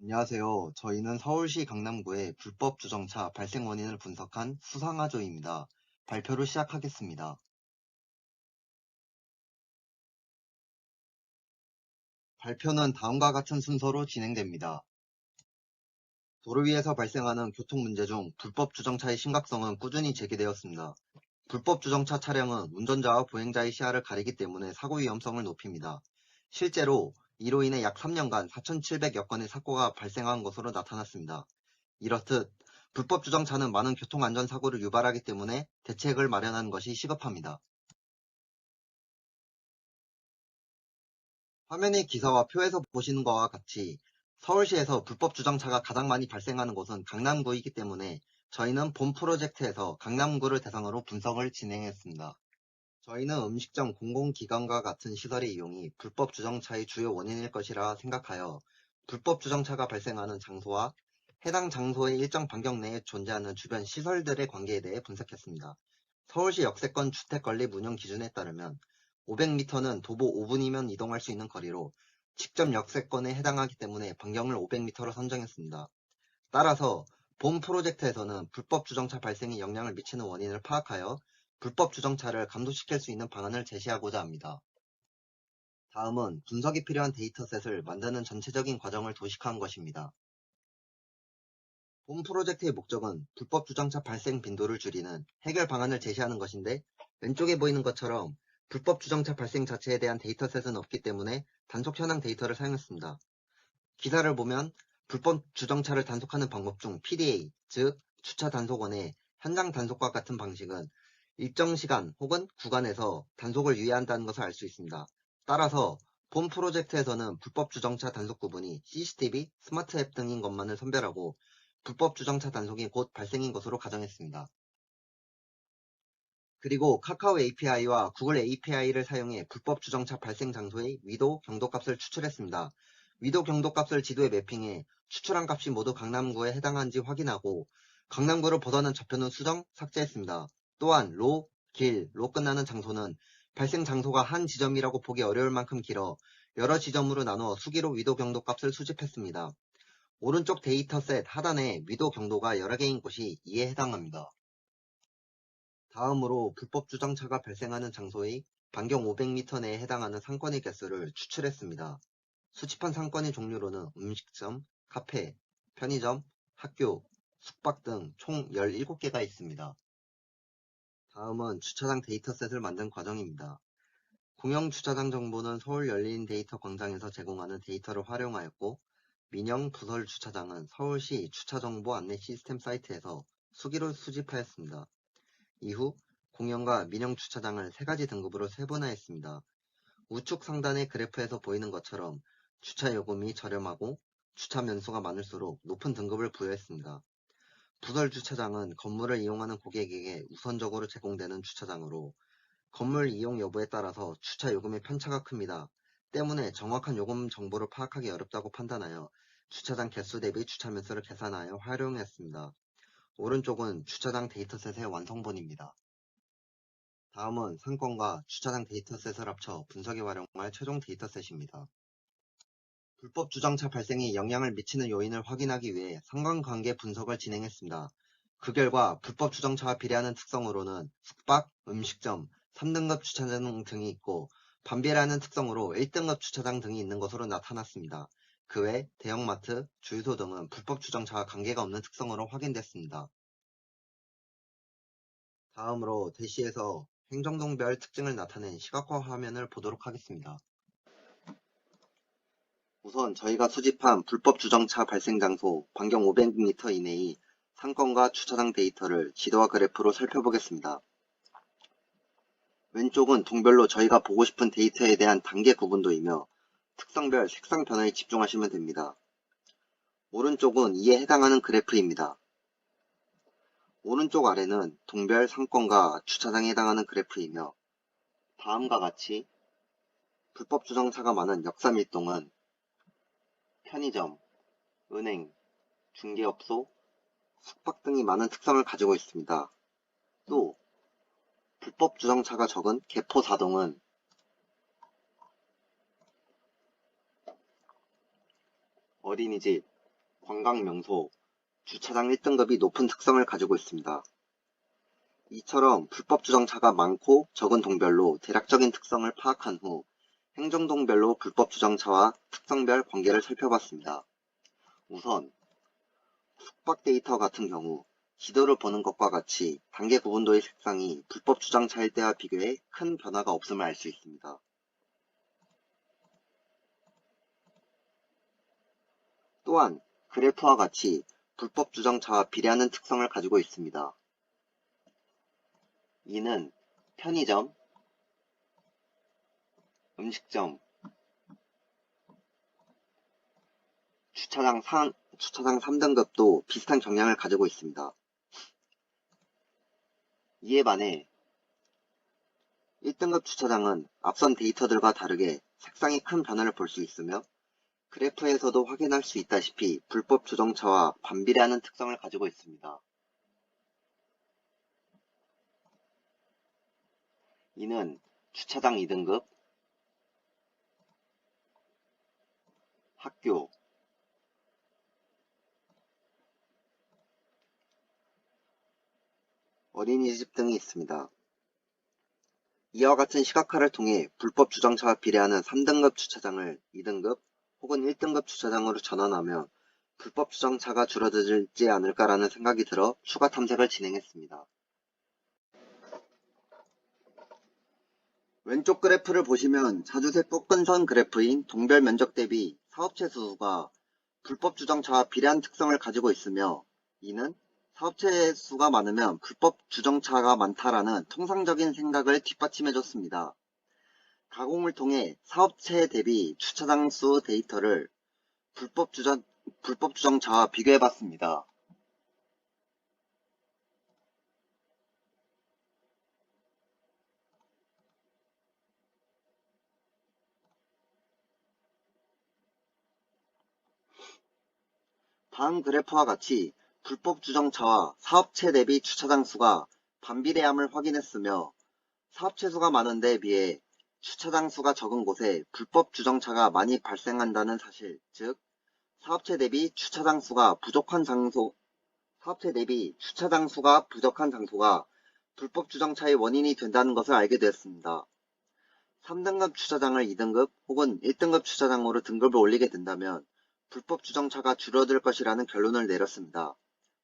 안녕하세요. 저희는 서울시 강남구의 불법 주정차 발생 원인을 분석한 수상화조입니다. 발표를 시작하겠습니다. 발표는 다음과 같은 순서로 진행됩니다. 도로 위에서 발생하는 교통 문제 중 불법 주정차의 심각성은 꾸준히 제기되었습니다. 불법 주정차 차량은 운전자와 보행자의 시야를 가리기 때문에 사고 위험성을 높입니다. 실제로 이로 인해 약 3년간 4,700여 건의 사고가 발생한 것으로 나타났습니다. 이렇듯 불법 주정차는 많은 교통안전사고를 유발하기 때문에 대책을 마련하는 것이 시급합니다. 화면의 기사와 표에서 보시는 것과 같이 서울시에서 불법 주정차가 가장 많이 발생하는 곳은 강남구이기 때문에 저희는 본 프로젝트에서 강남구를 대상으로 분석을 진행했습니다. 저희는 음식점, 공공기관과 같은 시설의 이용이 불법 주정차의 주요 원인일 것이라 생각하여 불법 주정차가 발생하는 장소와 해당 장소의 일정 반경 내에 존재하는 주변 시설들의 관계에 대해 분석했습니다. 서울시 역세권 주택건립 운영 기준에 따르면 500m는 도보 5분이면 이동할 수 있는 거리로 직접 역세권에 해당하기 때문에 반경을 500m로 선정했습니다. 따라서 본 프로젝트에서는 불법 주정차 발생에 영향을 미치는 원인을 파악하여 불법 주정차를 감소시킬 수 있는 방안을 제시하고자 합니다. 다음은 분석이 필요한 데이터셋을 만드는 전체적인 과정을 도식화한 것입니다. 본 프로젝트의 목적은 불법 주정차 발생 빈도를 줄이는 해결 방안을 제시하는 것인데 왼쪽에 보이는 것처럼 불법 주정차 발생 자체에 대한 데이터셋은 없기 때문에 단속 현황 데이터를 사용했습니다. 기사를 보면 불법 주정차를 단속하는 방법 중 PDA, 즉 주차 단속원의 현장 단속과 같은 방식은 일정 시간 혹은 구간에서 단속을 유예한다는 것을 알 수 있습니다. 따라서 본 프로젝트에서는 불법 주정차 단속 구분이 CCTV, 스마트 앱 등인 것만을 선별하고 불법 주정차 단속이 곧 발생인 것으로 가정했습니다. 그리고 카카오 API와 구글 API를 사용해 불법 주정차 발생 장소의 위도, 경도값을 추출했습니다. 위도, 경도값을 지도에 매핑해 추출한 값이 모두 강남구에 해당하는지 확인하고 강남구를 벗어난 좌표는 수정, 삭제했습니다. 또한 로, 로 끝나는 장소는 발생 장소가 한 지점이라고 보기 어려울 만큼 길어 여러 지점으로 나누어 수기로 위도, 경도값을 수집했습니다. 오른쪽 데이터셋 하단에 위도, 경도가 여러 개인 곳이 이에 해당합니다. 다음으로 불법 주정차가 발생하는 장소의 반경 500m 내에 해당하는 상권의 개수를 추출했습니다. 수집한 상권의 종류로는 음식점, 카페, 편의점, 학교, 숙박 등 총 17개가 있습니다. 다음은 주차장 데이터셋을 만든 과정입니다. 공영 주차장 정보는 서울 열린 데이터 광장에서 제공하는 데이터를 활용하였고, 민영 부설 주차장은 서울시 주차정보 안내 시스템 사이트에서 수기로 수집하였습니다. 이후 공영과 민영 주차장을 3가지 등급으로 세분화했습니다. 우측 상단의 그래프에서 보이는 것처럼 주차 요금이 저렴하고 주차 면수가 많을수록 높은 등급을 부여했습니다. 부설 주차장은 건물을 이용하는 고객에게 우선적으로 제공되는 주차장으로 건물 이용 여부에 따라서 주차 요금의 편차가 큽니다. 때문에 정확한 요금 정보를 파악하기 어렵다고 판단하여 주차장 개수 대비 주차 면수를 계산하여 활용했습니다. 오른쪽은 주차장 데이터셋의 완성본입니다. 다음은 상권과 주차장 데이터셋을 합쳐 분석에 활용할 최종 데이터셋입니다. 불법 주정차 발생에 영향을 미치는 요인을 확인하기 위해 상관관계 분석을 진행했습니다. 그 결과 불법 주정차와 비례하는 특성으로는 숙박, 음식점, 3등급 주차장 등이 있고 반비례하는 특성으로 1등급 주차장 등이 있는 것으로 나타났습니다. 그 외 대형마트, 주유소 등은 불법 주정차와 관계가 없는 특성으로 확인됐습니다. 다음으로 대시에서 행정동별 특징을 나타낸 시각화 화면을 보도록 하겠습니다. 우선 저희가 수집한 불법 주정차 발생 장소 반경 500m 이내의 상권과 주차장 데이터를 지도와 그래프로 살펴보겠습니다. 왼쪽은 동별로 저희가 보고 싶은 데이터에 대한 단계 구분도이며 특성별 색상 변화에 집중하시면 됩니다. 오른쪽은 이에 해당하는 그래프입니다. 오른쪽 아래는 동별 상권과 주차장에 해당하는 그래프이며 다음과 같이 불법 주정차가 많은 역삼일동은 편의점, 은행, 중개업소, 숙박 등이 많은 특성을 가지고 있습니다. 또 불법 주정차가 적은 개포사동은 어린이집, 관광명소, 주차장 1등급이 높은 특성을 가지고 있습니다. 이처럼 불법 주정차가 많고 적은 동별로 대략적인 특성을 파악한 후 행정동별로 불법 주정차와 특성별 관계를 살펴봤습니다. 우선 숙박 데이터 같은 경우 지도를 보는 것과 같이 단계 구분도의 색상이 불법 주정차일 때와 비교해 큰 변화가 없음을 알 수 있습니다. 또한 그래프와 같이 불법 주정차와 비례하는 특성을 가지고 있습니다. 이는 편의점, 음식점, 주차장 3등급도 비슷한 경향을 가지고 있습니다. 이에 반해 1등급 주차장은 앞선 데이터들과 다르게 색상이 큰 변화를 볼 수 있으며 그래프에서도 확인할 수 있다시피 불법 주정차와 반비례하는 특성을 가지고 있습니다. 이는 주차장 2등급, 학교, 어린이집 등이 있습니다. 이와 같은 시각화를 통해 불법 주정차와 비례하는 3등급 주차장을 2등급 혹은 1등급 주차장으로 전환하면 불법 주정차가 줄어들지 않을까라는 생각이 들어 추가 탐색을 진행했습니다. 왼쪽 그래프를 보시면 자주색 꺾은선 그래프인 동별 면적 대비 사업체 수가 불법 주정차와 비례한 특성을 가지고 있으며 이는 사업체 수가 많으면 불법 주정차가 많다라는 통상적인 생각을 뒷받침해줬습니다. 가공을 통해 사업체 대비 주차장 수 데이터를 불법 주정차와 비교해봤습니다. 다음 그래프와 같이 불법 주정차와 사업체 대비 주차장 수가 반비례함을 확인했으며 사업체 수가 많은 데에 비해 주차장 수가 적은 곳에 불법 주정차가 많이 발생한다는 사실, 즉 사업체 대비 주차장 수가 부족한 장소가 불법 주정차의 원인이 된다는 것을 알게 되었습니다. 3등급 주차장을 2등급 혹은 1등급 주차장으로 등급을 올리게 된다면 불법 주정차가 줄어들 것이라는 결론을 내렸습니다.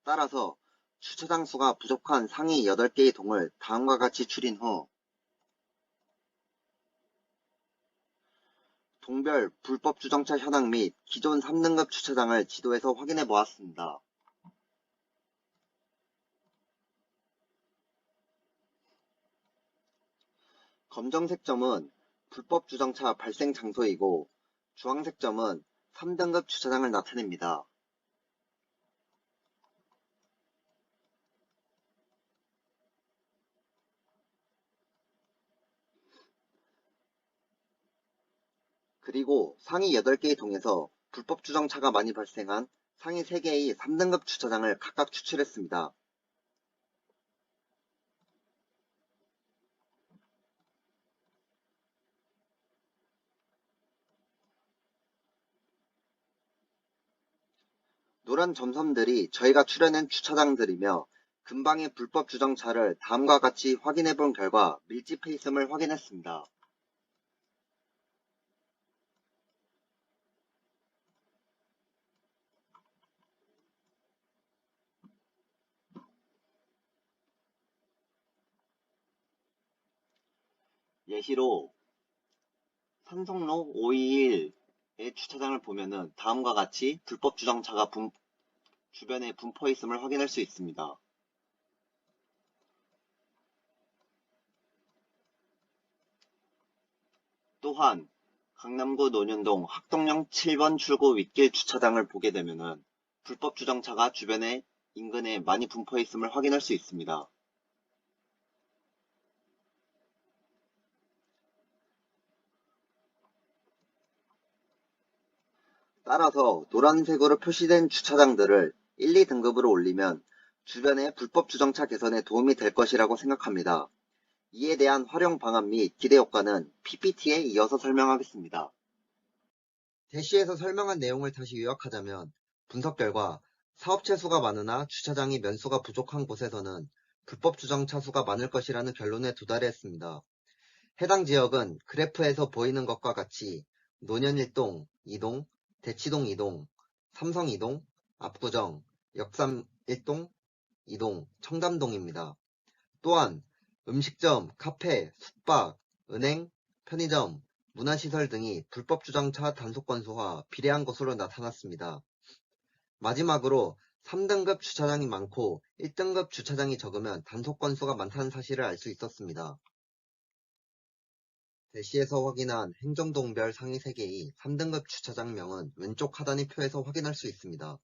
따라서 주차장 수가 부족한 상위 8개의 동을 다음과 같이 추린 후 동별 불법 주정차 현황 및 기존 3등급 주차장을 지도에서 확인해 보았습니다. 검정색 점은 불법 주정차 발생 장소이고 주황색 점은 3등급 주차장을 나타냅니다. 그리고 상위 8개의 동에서 불법 주정차가 많이 발생한 상위 3개의 3등급 주차장을 각각 추출했습니다. 노란 점선들이 저희가 추려낸 주차장들이며 근방의 불법 주정차를 다음과 같이 확인해 본 결과 밀집해 있음을 확인했습니다. 예시로 산성로 521의 주차장을 보면은 다음과 같이 불법 주정차가 주변에 분포해 있음을 확인할 수 있습니다. 또한 강남구 논현동 학동역 7번 출구 윗길 주차장을 보게 되면은 불법 주정차가 주변에 인근에 많이 분포해 있음을 확인할 수 있습니다. 따라서 노란색으로 표시된 주차장들을 1, 2등급으로 올리면 주변의 불법 주정차 개선에 도움이 될 것이라고 생각합니다. 이에 대한 활용 방안 및 기대 효과는 PPT에 이어서 설명하겠습니다. 대시에서 설명한 내용을 다시 요약하자면 분석 결과 사업체 수가 많으나 주차장이 면수가 부족한 곳에서는 불법 주정차 수가 많을 것이라는 결론에 도달했습니다. 해당 지역은 그래프에서 보이는 것과 같이 논현 1동, 2동, 대치동 2동, 삼성 2동, 압구정, 역삼 1동, 2동, 청담동입니다. 또한 음식점, 카페, 숙박, 은행, 편의점, 문화시설 등이 불법 주정차 단속 건수와 비례한 것으로 나타났습니다. 마지막으로 3등급 주차장이 많고 1등급 주차장이 적으면 단속 건수가 많다는 사실을 알 수 있었습니다. 대시에서 확인한 행정동별 상위 3개의 3등급 주차장명은 왼쪽 하단의 표에서 확인할 수 있습니다.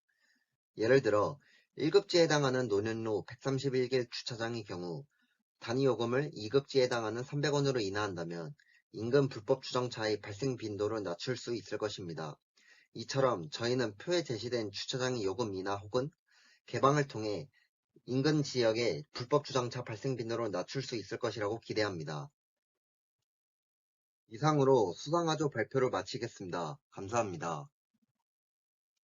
예를 들어 1급지에 해당하는 논현로 131개 주차장의 경우 단위 요금을 2급지에 해당하는 300원으로 인하한다면 인근 불법 주정차의 발생 빈도를 낮출 수 있을 것입니다. 이처럼 저희는 표에 제시된 주차장의 요금 인하 혹은 개방을 통해 인근 지역의 불법 주정차 발생 빈도를 낮출 수 있을 것이라고 기대합니다. 이상으로 수상하조 발표를 마치겠습니다. 감사합니다.